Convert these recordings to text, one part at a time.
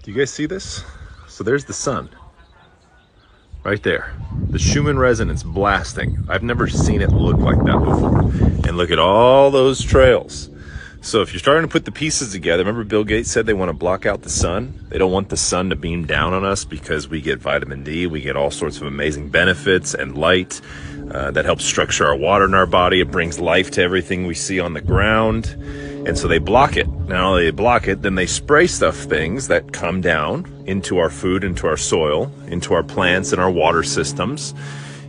Do you guys see this? So there's the sun. Right there. The Schumann resonance blasting. I've never seen it look like that before. And look at all those trails. So if you're starting to put the pieces together, remember Bill Gates said they want to block out the sun? They don't want the sun to beam down on us because we get vitamin D, we get all sorts of amazing benefits and light that helps structure our water in our body. It brings life to everything we see on the ground. And so they block it. Not only they block it, then they spray things that come down into our food, into our soil, into our plants and our water systems,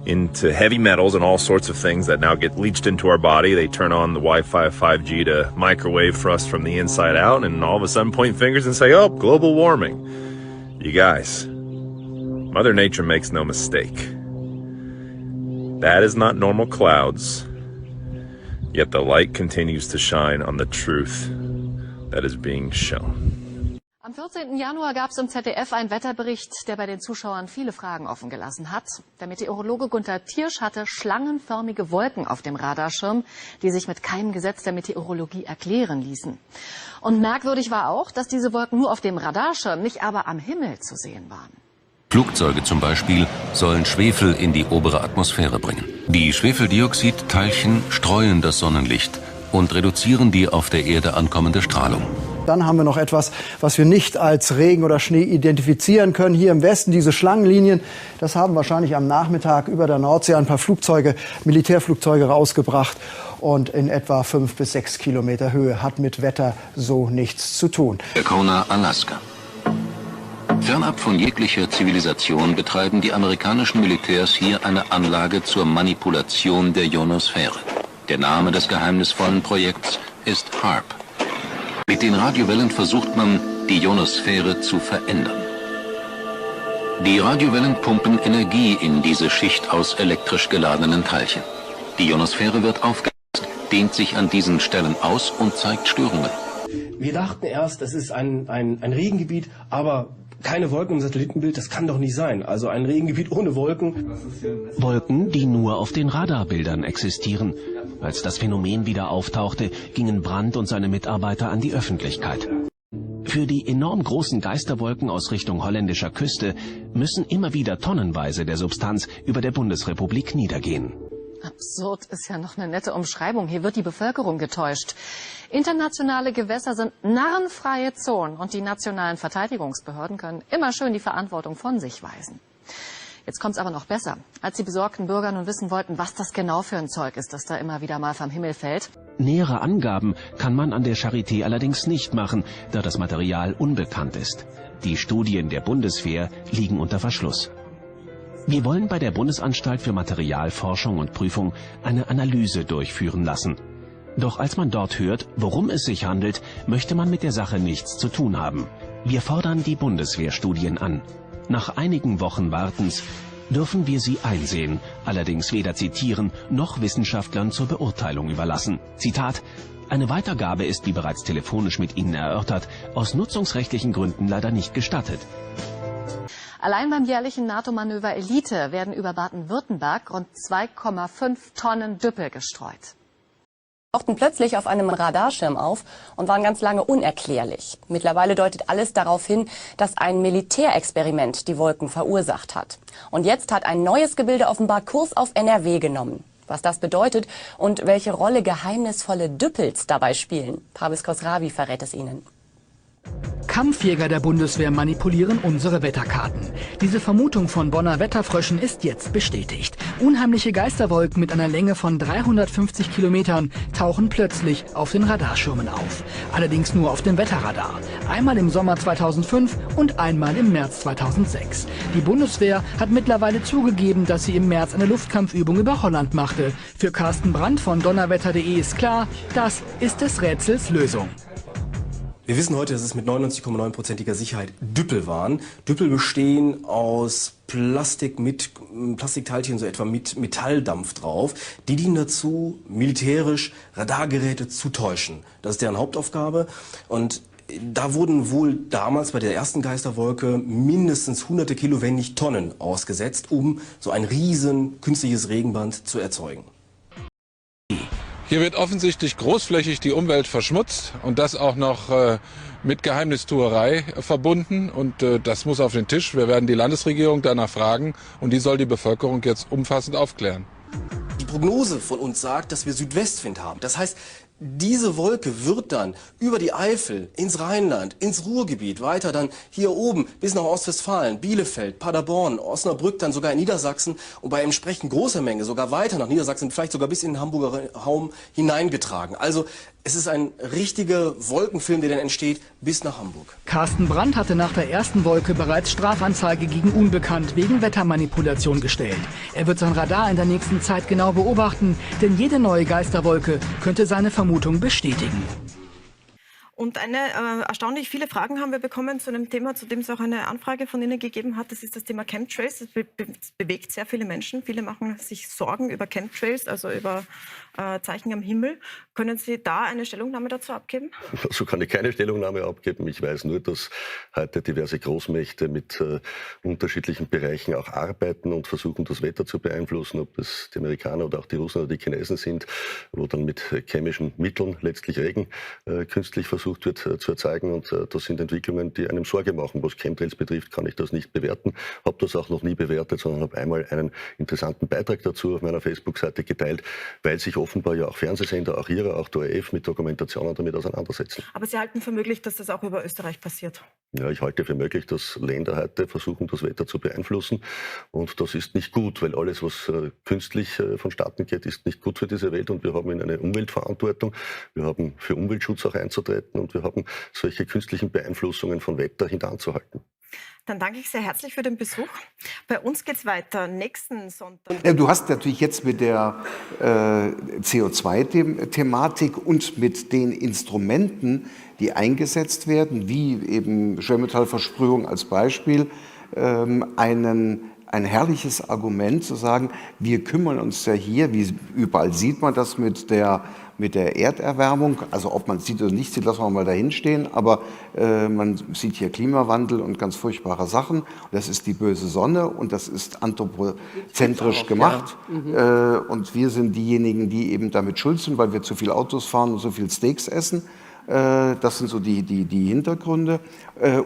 into heavy metals and all sorts of things that now get leached into our body. They turn on the Wi-Fi 5G to microwave for us from the inside out, and all of a sudden point fingers and say, oh, global warming. You guys, Mother Nature makes no mistake. That is not normal clouds, yet the light continues to shine on the truth that is being shown. Am 14. Januar gab es im ZDF einen Wetterbericht, der bei den Zuschauern viele Fragen offen gelassen hat. Der Meteorologe Gunther Tiersch hatte schlangenförmige Wolken auf dem Radarschirm, die sich mit keinem Gesetz der Meteorologie erklären ließen. Und merkwürdig war auch, dass diese Wolken nur auf dem Radarschirm, nicht aber am Himmel zu sehen waren. Flugzeuge zum Beispiel sollen Schwefel in die obere Atmosphäre bringen. Die Schwefeldioxidteilchen streuen das Sonnenlicht und reduzieren die auf der Erde ankommende Strahlung. Dann haben wir noch etwas, was wir nicht als Regen oder Schnee identifizieren können. Hier im Westen diese Schlangenlinien, das haben wahrscheinlich am Nachmittag über der Nordsee ein paar Flugzeuge, Militärflugzeuge rausgebracht. Und in etwa 5 bis 6 Kilometer Höhe, hat mit Wetter so nichts zu tun. Kona, Alaska. Fernab von jeglicher Zivilisation betreiben die amerikanischen Militärs hier eine Anlage zur Manipulation der Ionosphäre. Der Name des geheimnisvollen Projekts ist HAARP. Mit den Radiowellen versucht man, die Ionosphäre zu verändern. Die Radiowellen pumpen Energie in diese Schicht aus elektrisch geladenen Teilchen. Die Ionosphäre wird aufgeheizt, dehnt sich an diesen Stellen aus und zeigt Störungen. Wir dachten erst, das ist ein Regengebiet, aber keine Wolken im Satellitenbild, das kann doch nicht sein. Also ein Regengebiet ohne Wolken. Wolken, die nur auf den Radarbildern existieren. Als das Phänomen wieder auftauchte, gingen Brandt und seine Mitarbeiter an die Öffentlichkeit. Für die enorm großen Geisterwolken aus Richtung holländischer Küste müssen immer wieder tonnenweise der Substanz über der Bundesrepublik niedergehen. Absurd ist ja noch eine nette Umschreibung. Hier wird die Bevölkerung getäuscht. Internationale Gewässer sind narrenfreie Zonen und die nationalen Verteidigungsbehörden können immer schön die Verantwortung von sich weisen. Jetzt kommt's aber noch besser. Als die besorgten Bürger nun wissen wollten, was das genau für ein Zeug ist, das da immer wieder mal vom Himmel fällt. Nähere Angaben kann man an der Charité allerdings nicht machen, da das Material unbekannt ist. Die Studien der Bundeswehr liegen unter Verschluss. Wir wollen bei der Bundesanstalt für Materialforschung und Prüfung eine Analyse durchführen lassen. Doch als man dort hört, worum es sich handelt, möchte man mit der Sache nichts zu tun haben. Wir fordern die Bundeswehrstudien an. Nach einigen Wochen Wartens dürfen wir sie einsehen, allerdings weder zitieren noch Wissenschaftlern zur Beurteilung überlassen. Zitat: Eine Weitergabe ist, wie bereits telefonisch mit Ihnen erörtert, aus nutzungsrechtlichen Gründen leider nicht gestattet. Allein beim jährlichen NATO-Manöver Elite werden über Baden-Württemberg rund 2,5 Tonnen Düppel gestreut. Tauchten plötzlich auf einem Radarschirm auf und waren ganz lange unerklärlich. Mittlerweile deutet alles darauf hin, dass ein Militärexperiment die Wolken verursacht hat. Und jetzt hat ein neues Gebilde offenbar Kurs auf NRW genommen. Was das bedeutet und welche Rolle geheimnisvolle Düppels dabei spielen, Pavis Khosravi verrät es Ihnen. Kampfjäger der Bundeswehr manipulieren unsere Wetterkarten. Diese Vermutung von Bonner Wetterfröschen ist jetzt bestätigt. Unheimliche Geisterwolken mit einer Länge von 350 Kilometern tauchen plötzlich auf den Radarschirmen auf. Allerdings nur auf dem Wetterradar. Einmal im Sommer 2005 und einmal im März 2006. Die Bundeswehr hat mittlerweile zugegeben, dass sie im März eine Luftkampfübung über Holland machte. Für Carsten Brandt von donnerwetter.de ist klar, das ist des Rätsels Lösung. Wir wissen heute, dass es mit 99,9%iger Sicherheit Düppel waren. Düppel bestehen aus Plastikteilchen, so etwa mit Metalldampf drauf. Die dienen dazu, militärisch Radargeräte zu täuschen. Das ist deren Hauptaufgabe. Und da wurden wohl damals bei der ersten Geisterwolke mindestens hunderte Kilo, wenn nicht Tonnen ausgesetzt, um so ein riesen künstliches Regenband zu erzeugen. Hier wird offensichtlich großflächig die Umwelt verschmutzt und das auch noch mit Geheimnistuerei verbunden. Und das muss auf den Tisch. Wir werden die Landesregierung danach fragen und die soll die Bevölkerung jetzt umfassend aufklären. Die Prognose von uns sagt, dass wir Südwestwind haben. Das heißt, diese Wolke wird dann über die Eifel ins Rheinland, ins Ruhrgebiet, weiter dann hier oben bis nach Ostwestfalen, Bielefeld, Paderborn, Osnabrück, dann sogar in Niedersachsen und bei entsprechend großer Menge sogar weiter nach Niedersachsen, vielleicht sogar bis in den Hamburger Raum hineingetragen. Also es ist ein richtiger Wolkenfilm, der dann entsteht bis nach Hamburg. Carsten Brandt hatte nach der ersten Wolke bereits Strafanzeige gegen Unbekannt wegen Wettermanipulation gestellt. Er wird sein Radar in der nächsten Zeit genau beobachten, denn jede neue Geisterwolke könnte seine Vermutung bestätigen. Und erstaunlich viele Fragen haben wir bekommen zu einem Thema, zu dem es auch eine Anfrage von Ihnen gegeben hat. Das ist das Thema Chemtrails. Das bewegt sehr viele Menschen. Viele machen sich Sorgen über Chemtrails, also über Zeichen am Himmel. Können Sie da eine Stellungnahme dazu abgeben? Dazu kann ich keine Stellungnahme abgeben. Ich weiß nur, dass heute diverse Großmächte mit unterschiedlichen Bereichen auch arbeiten und versuchen, das Wetter zu beeinflussen, ob es die Amerikaner oder auch die Russen oder die Chinesen sind, wo dann mit chemischen Mitteln letztlich Regen künstlich versucht wird zu erzeugen. Und das sind Entwicklungen, die einem Sorge machen. Was Chemtrails betrifft, kann ich das nicht bewerten. Habe das auch noch nie bewertet, sondern habe einmal einen interessanten Beitrag dazu auf meiner Facebook-Seite geteilt, weil sich offenbar ja auch Fernsehsender, auch Ihrer, auch der ORF mit Dokumentationen damit auseinandersetzen. Aber Sie halten für möglich, dass das auch über Österreich passiert? Ja, ich halte für möglich, dass Länder heute versuchen, das Wetter zu beeinflussen. Und das ist nicht gut, weil alles, was künstlich vonstatten geht, ist nicht gut für diese Welt. Und wir haben eine Umweltverantwortung. Wir haben für Umweltschutz auch einzutreten und wir haben solche künstlichen Beeinflussungen von Wetter hintanzuhalten. Dann danke ich sehr herzlich für den Besuch. Bei uns geht es weiter nächsten Sonntag. Du hast natürlich jetzt mit der CO2-Thematik und mit den Instrumenten, die eingesetzt werden, wie eben Schwermetallversprühung als Beispiel, ein herrliches Argument zu sagen, wir kümmern uns ja hier, wie überall sieht man das mit der Erderwärmung, also ob man es sieht oder nicht sieht, lassen wir mal dahin stehen, aber man sieht hier Klimawandel und ganz furchtbare Sachen. Das ist die böse Sonne und das ist anthropozentrisch gemacht. Ja. Und wir sind diejenigen, die eben damit schuld sind, weil wir zu viel Autos fahren und so viel Steaks essen. Das sind so die Hintergründe.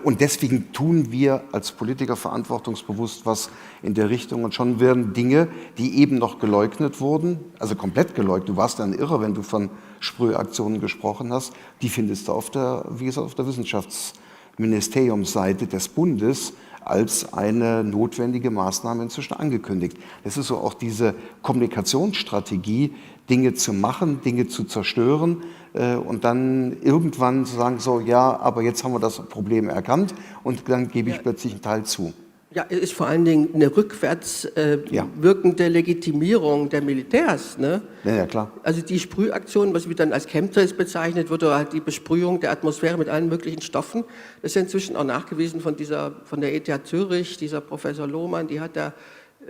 Und deswegen tun wir als Politiker verantwortungsbewusst was in der Richtung. Und schon werden Dinge, die eben noch geleugnet wurden, also komplett geleugnet, du warst dann irre, wenn du von Sprühaktionen gesprochen hast, die findest du auf der Wissenschaftsministeriumsseite des Bundes als eine notwendige Maßnahme inzwischen angekündigt. Das ist so auch diese Kommunikationsstrategie, Dinge zu machen, Dinge zu zerstören und dann irgendwann zu sagen, so ja, aber jetzt haben wir das Problem erkannt und dann gebe ich plötzlich einen Teil zu. Ja, es ist vor allen Dingen eine rückwärts wirkende Legitimierung der Militärs. Ne? Ja, klar. Also die Sprühaktion, was dann als Chemtrails bezeichnet wird, oder halt die Besprühung der Atmosphäre mit allen möglichen Stoffen, das ist ja inzwischen auch nachgewiesen von der ETH Zürich, dieser Professor Lohmann, die hat da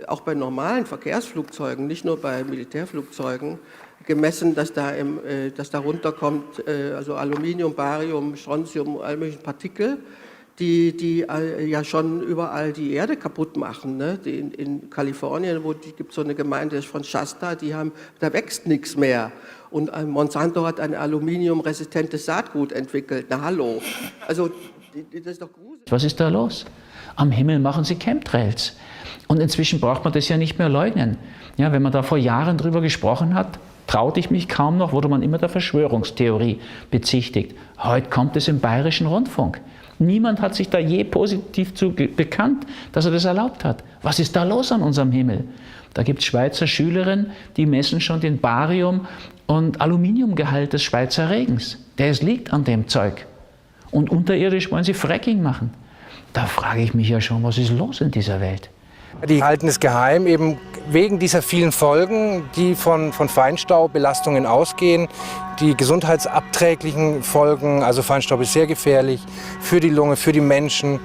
auch bei normalen Verkehrsflugzeugen, nicht nur bei Militärflugzeugen, gemessen, dass da runterkommt, also Aluminium, Barium, Strontium, all möglichen Partikel, die ja schon überall die Erde kaputt machen. Ne? In Kalifornien, gibt es so eine Gemeinde von Shasta, da wächst nichts mehr. Und Monsanto hat ein aluminiumresistentes Saatgut entwickelt. Na hallo. Also, das ist doch gruselig. Was ist da los? Am Himmel machen sie Chemtrails. Und inzwischen braucht man das ja nicht mehr leugnen. Ja, wenn man da vor Jahren drüber gesprochen hat, traute ich mich kaum noch, wurde man immer der Verschwörungstheorie bezichtigt. Heute kommt es im Bayerischen Rundfunk. Niemand hat sich da je positiv zu bekannt, dass er das erlaubt hat. Was ist da los an unserem Himmel? Da gibt es Schweizer Schülerinnen, die messen schon den Barium- und Aluminiumgehalt des Schweizer Regens. Liegt an dem Zeug. Und unterirdisch wollen sie Fracking machen. Da frage ich mich ja schon, was ist los in dieser Welt? Die halten es geheim, eben wegen dieser vielen Folgen, die von Feinstaubbelastungen ausgehen. Die gesundheitsabträglichen Folgen, also Feinstaub ist sehr gefährlich für die Lunge, für die Menschen,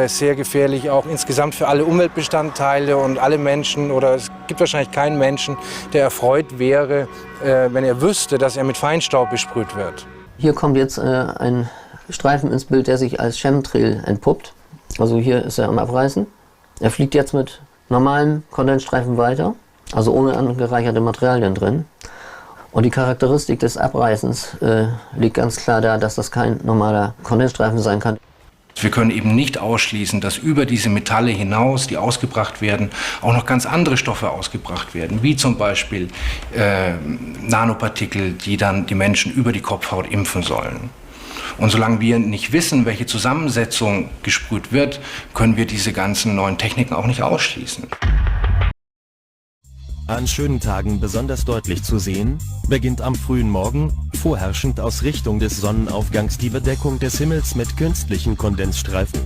sehr gefährlich auch insgesamt für alle Umweltbestandteile und alle Menschen. Oder es gibt wahrscheinlich keinen Menschen, der erfreut wäre, wenn er wüsste, dass er mit Feinstaub besprüht wird. Hier kommt jetzt ein Streifen ins Bild, der sich als Chemtrail entpuppt. Also hier ist er am Abreißen. Er fliegt jetzt mit normalen Kondensstreifen weiter, also ohne angereicherte Materialien drin. Und die Charakteristik des Abreißens liegt ganz klar da, dass das kein normaler Kondensstreifen sein kann. Wir können eben nicht ausschließen, dass über diese Metalle hinaus, die ausgebracht werden, auch noch ganz andere Stoffe ausgebracht werden, wie zum Beispiel Nanopartikel, die dann die Menschen über die Kopfhaut impfen sollen. Und solange wir nicht wissen, welche Zusammensetzung gesprüht wird, können wir diese ganzen neuen Techniken auch nicht ausschließen. An schönen Tagen besonders deutlich zu sehen, beginnt am frühen Morgen, vorherrschend aus Richtung des Sonnenaufgangs, die Bedeckung des Himmels mit künstlichen Kondensstreifen.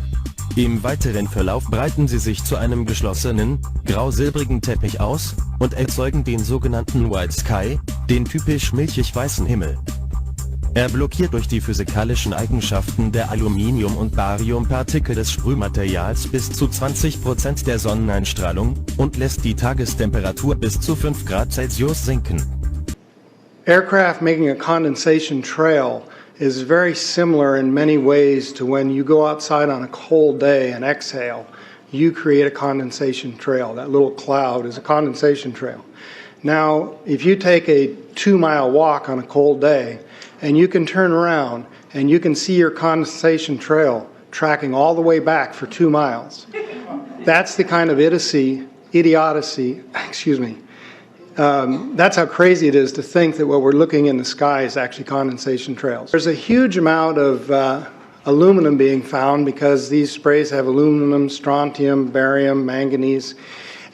Im weiteren Verlauf breiten sie sich zu einem geschlossenen, grau-silbrigen Teppich aus und erzeugen den sogenannten White Sky, den typisch milchig-weißen Himmel. Er blockiert durch die physikalischen Eigenschaften der Aluminium- und Bariumpartikel des Sprühmaterials bis zu 20% der Sonneneinstrahlung und lässt die Tagestemperatur bis zu 5 Grad Celsius sinken. Aircraft making a condensation trail is very similar in many ways to when you go outside on a cold day and exhale. You create a condensation trail. That little cloud is a condensation trail. Now, if you take a 2-mile walk on a cold day, and you can turn around and you can see your condensation trail tracking all the way back for 2 miles. That's the kind of idiocy, that's how crazy it is to think that what we're looking in the sky is actually condensation trails. There's a huge amount of aluminum being found because these sprays have aluminum, strontium, barium, manganese.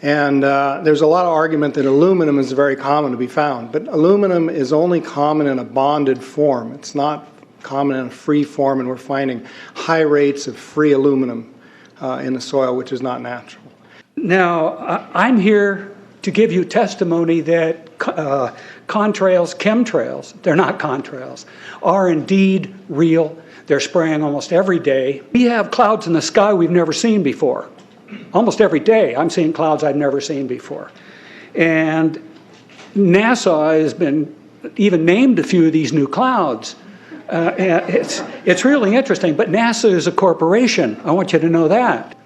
And there's a lot of argument that aluminum is very common to be found, but aluminum is only common in a bonded form. It's not common in a free form, and we're finding high rates of free aluminum in the soil, which is not natural. Now, I'm here to give you testimony that contrails, chemtrails, they're not contrails, are indeed real. They're spraying almost every day. We have clouds in the sky we've never seen before. Almost every day I'm seeing clouds I've never seen before. And NASA has been even named a few of these new clouds. It's really interesting, but NASA is a corporation. I want you to know that.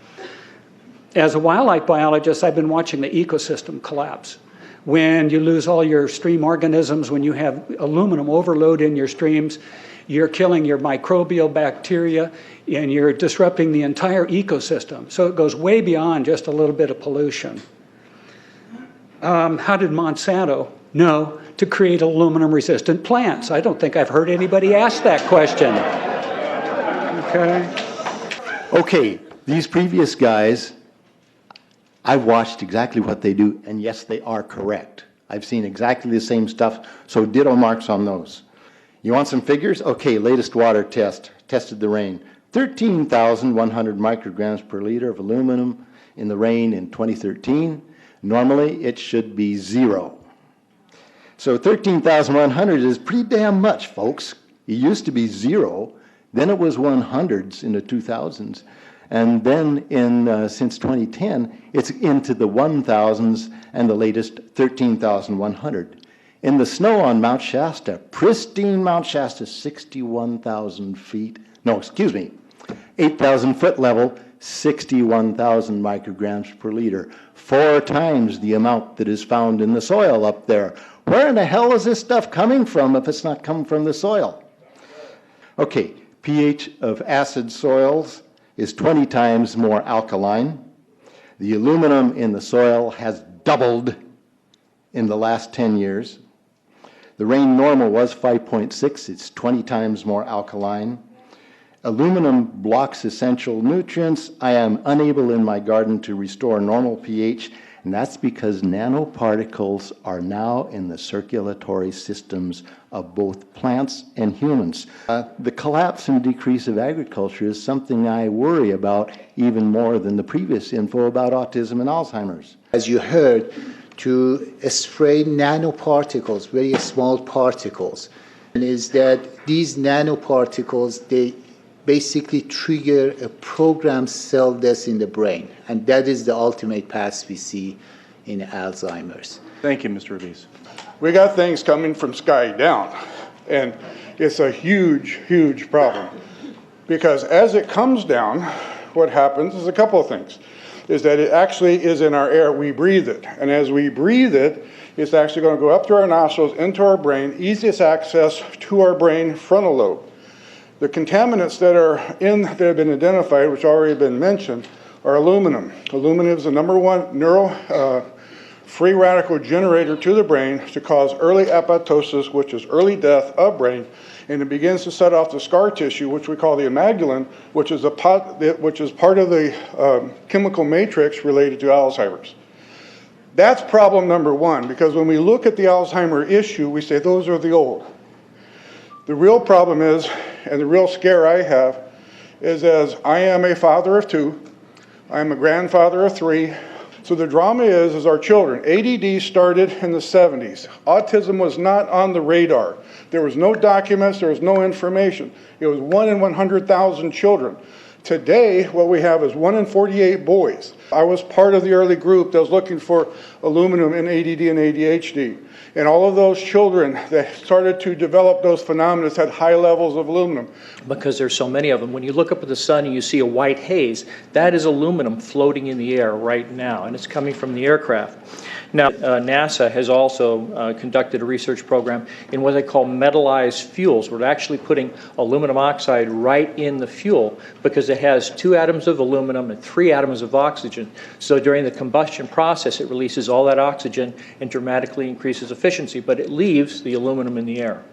As a wildlife biologist, I've been watching the ecosystem collapse. When you lose all your stream organisms, when you have aluminum overload in your streams, you're killing your microbial bacteria and you're disrupting the entire ecosystem. So it goes way beyond just a little bit of pollution. How did Monsanto know to create aluminum-resistant plants? I don't think I've heard anybody ask that question. Okay, these previous guys, I've watched exactly what they do, and yes, they are correct. I've seen exactly the same stuff, so ditto marks on those. You want some figures? Okay, latest water test, tested the rain. 13,100 micrograms per liter of aluminum in the rain in 2013. Normally, it should be 0. So 13,100 is pretty damn much, folks. It used to be 0, then it was 100s in the 2000s, and then since 2010, it's into the 1,000s and the latest 13,100. In the snow on Mount Shasta, pristine Mount Shasta, 61,000 feet, no, excuse me, 8,000 foot level, 61,000 micrograms per liter, 4 times the amount that is found in the soil up there. Where in the hell is this stuff coming from if it's not coming from the soil? Okay, pH of acid soils is 20 times more alkaline. The aluminum in the soil has doubled in the last 10 years. The rain normal was 5.6, it's 20 times more alkaline. Aluminum blocks essential nutrients. I am unable in my garden to restore normal pH, and that's because nanoparticles are now in the circulatory systems of both plants and humans. The collapse and decrease of agriculture is something I worry about even more than the previous info about autism and Alzheimer's. As you heard, to spray nanoparticles, very small particles, and is that these nanoparticles, they basically trigger a programmed cell death in the brain, and that is the ultimate path we see in Alzheimer's. Thank you, Mr. Reese. We got things coming from sky down, and it's a huge, huge problem, because as it comes down, what happens is a couple of things. is that it actually is in our air. We breathe it. And as we breathe it, it's actually going to go up through our nostrils, into our brain, easiest access to our brain frontal lobe. The contaminants that have been identified, which already been mentioned, are aluminum. Aluminum is the #1 free radical generator to the brain to cause early apoptosis, which is early death of brain, and it begins to set off the scar tissue, which we call the amygdalin, which is part of the chemical matrix related to Alzheimer's. That's problem number one, because when we look at the Alzheimer issue, we say those are the old. The real problem is, and the real scare I have, is as I am a father of 2, I'm a grandfather of 3, so the drama is our children. ADD started in the 70s. Autism was not on the radar. There was no documents, there was no information. It was 1 in 100,000 children. Today, what we have is 1 in 48 boys. I was part of the early group that was looking for aluminum in ADD and ADHD. And all of those children that started to develop those phenomena had high levels of aluminum. Because there's so many of them. When you look up at the sun and you see a white haze, that is aluminum floating in the air right now, and it's coming from the aircraft. Now, NASA has also conducted a research program in what they call metallized fuels. We're actually putting aluminum oxide right in the fuel because it has 2 atoms of aluminum and 3 atoms of oxygen. So during the combustion process, it releases all that oxygen and dramatically increases efficiency, but it leaves the aluminum in the air.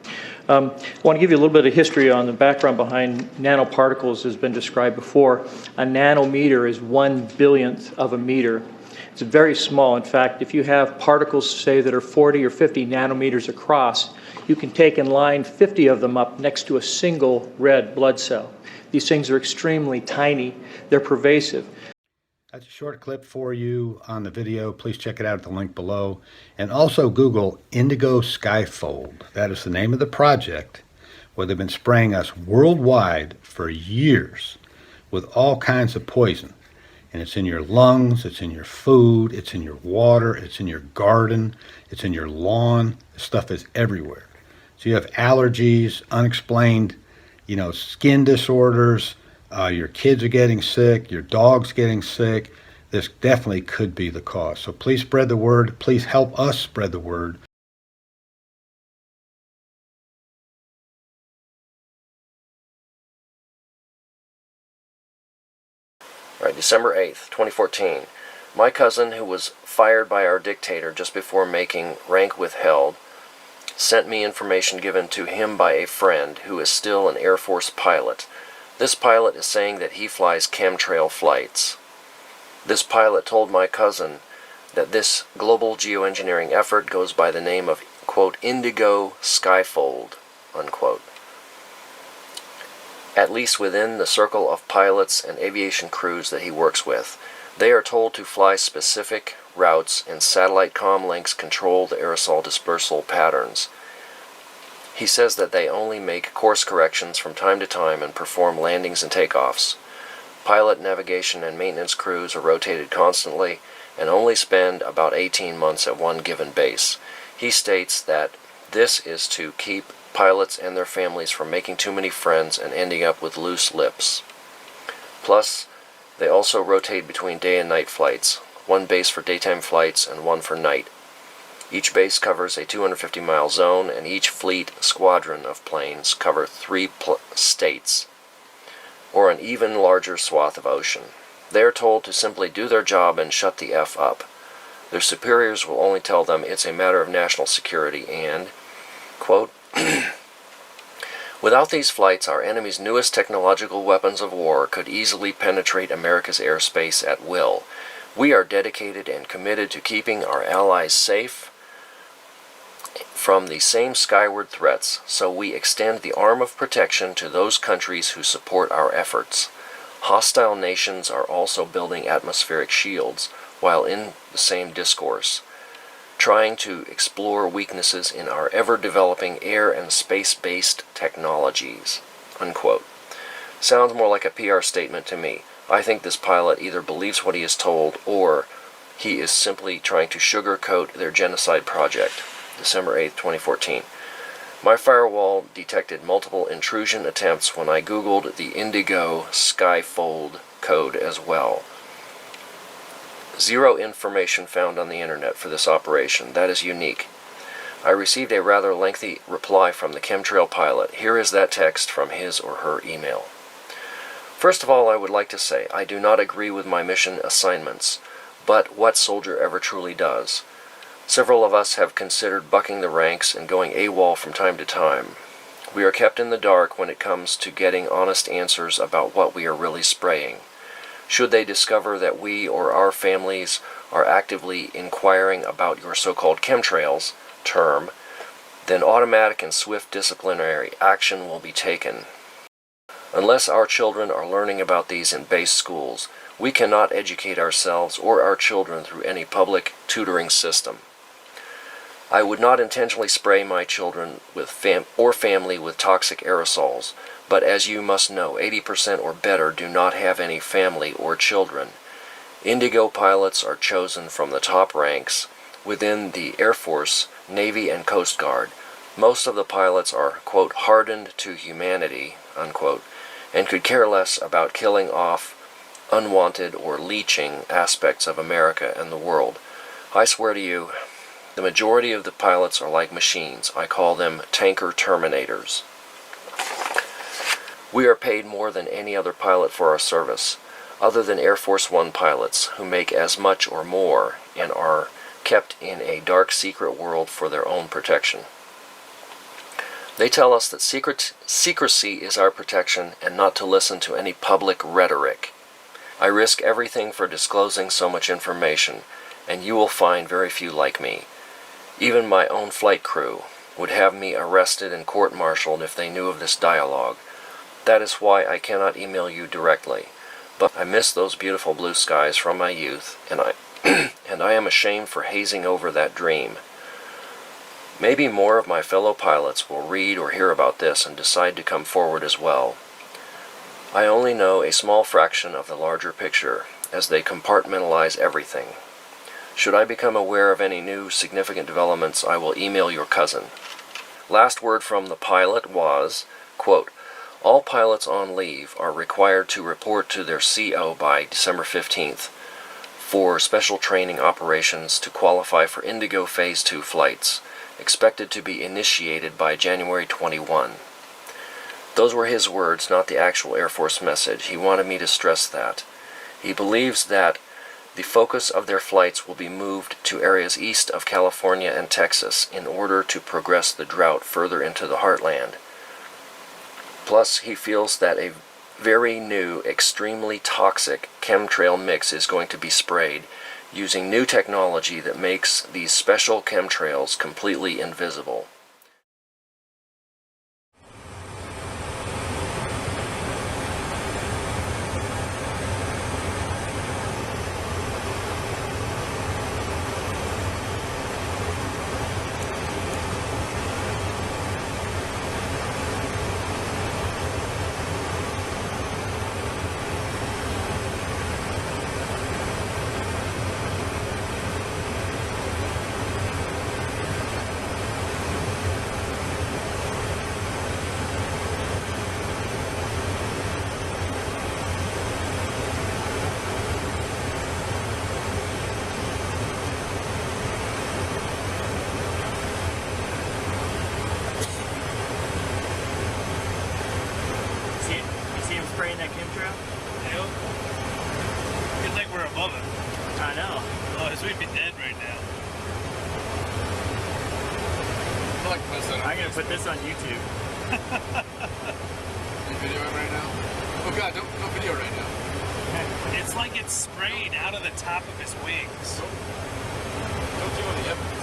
I want to give you a little bit of history on the background behind nanoparticles has been described before. A nanometer is 1/1000th of a meter. It's very small. In fact, if you have particles, say, that are 40 or 50 nanometers across, you can take and line 50 of them up next to a single red blood cell. These things are extremely tiny. They're pervasive. That's a short clip for you on the video. Please check it out at the link below. And also Google Indigo Skyfold. That is the name of the project where they've been spraying us worldwide for years with all kinds of poison. And it's in your lungs, it's in your food, it's in your water, it's in your garden, it's in your lawn. This stuff is everywhere. So you have allergies, unexplained, skin disorders, your kids are getting sick, your dog's getting sick. This definitely could be the cause. So please spread the word. Please help us spread the word. All right, December 8th, 2014. My cousin, who was fired by our dictator just before making rank withheld, sent me information given to him by a friend who is still an Air Force pilot. This pilot is saying that he flies chemtrail flights. This pilot told my cousin that this global geoengineering effort goes by the name of, quote, Indigo Skyfold, unquote. At least within the circle of pilots and aviation crews that he works with, they are told to fly specific routes and satellite comm links control the aerosol dispersal patterns. He says that they only make course corrections from time to time and perform landings and takeoffs. Pilot, navigation, and maintenance crews are rotated constantly and only spend about 18 months at one given base. He states that this is to keep pilots and their families from making too many friends and ending up with loose lips. Plus, they also rotate between day and night flights, one base for daytime flights and one for night. Each base covers a 250-mile zone, and each fleet squadron of planes cover 3 states, or an even larger swath of ocean. They are told to simply do their job and shut the F up. Their superiors will only tell them it's a matter of national security and, quote, without these flights, our enemy's newest technological weapons of war could easily penetrate America's airspace at will. We are dedicated and committed to keeping our allies safe from the same skyward threats, so we extend the arm of protection to those countries who support our efforts. Hostile nations are also building atmospheric shields while in the same discourse, trying to explore weaknesses in our ever-developing air and space-based technologies, unquote. Sounds more like a PR statement to me. I think this pilot either believes what he is told or he is simply trying to sugarcoat their genocide project. December 8th, 2014. My firewall detected multiple intrusion attempts when I Googled the Indigo Skyfold code as well. Zero information found on the internet for this operation. That is unique. I received a rather lengthy reply from the chemtrail pilot. Here is that text from his or her email. First of all, I would like to say I do not agree with my mission assignments, but what soldier ever truly does? Several of us have considered bucking the ranks and going AWOL from time to time. We are kept in the dark when it comes to getting honest answers about what we are really spraying. Should they discover that we or our families are actively inquiring about your so-called chemtrails term, then automatic and swift disciplinary action will be taken. Unless our children are learning about these in base schools, we cannot educate ourselves or our children through any public tutoring system. I would not intentionally spray my children with family with toxic aerosols, but as you must know, 80% or better do not have any family or children. Indigo pilots are chosen from the top ranks within the Air Force, Navy, and Coast Guard. Most of the pilots are, quote, hardened to humanity, unquote, and could care less about killing off unwanted or leeching aspects of America and the world. I swear to you, the majority of the pilots are like machines. I call them tanker terminators. We are paid more than any other pilot for our service, other than Air Force One pilots, who make as much or more and are kept in a dark secret world for their own protection. They tell us that secrecy is our protection and not to listen to any public rhetoric. I risk everything for disclosing so much information, and you will find very few like me. Even my own flight crew would have me arrested and court-martialed if they knew of this dialogue. That is why I cannot email you directly, but I miss those beautiful blue skies from my youth, and I am ashamed for hazing over that dream. Maybe more of my fellow pilots will read or hear about this and decide to come forward as well. I only know a small fraction of the larger picture, as they compartmentalize everything. Should I become aware of any new significant developments, I will email your cousin. Last word from the pilot was, quote, all pilots on leave are required to report to their CO by December 15th for special training operations to qualify for Indigo Phase 2 flights, expected to be initiated by January 21. Those were his words, not the actual Air Force message. He wanted me to stress that. He believes that the focus of their flights will be moved to areas east of California and Texas in order to progress the drought further into the heartland. Plus, he feels that a very new, extremely toxic chemtrail mix is going to be sprayed using new technology that makes these special chemtrails completely invisible. Spraying that chemtrail? Yep. Feels like we're above it. I know. Otherwise we'd be dead right now. I'm gonna put this on YouTube. You videoing right now? Oh god, don't video right now. It's like it's sprayed out of the top of his wings. Don't do any of it.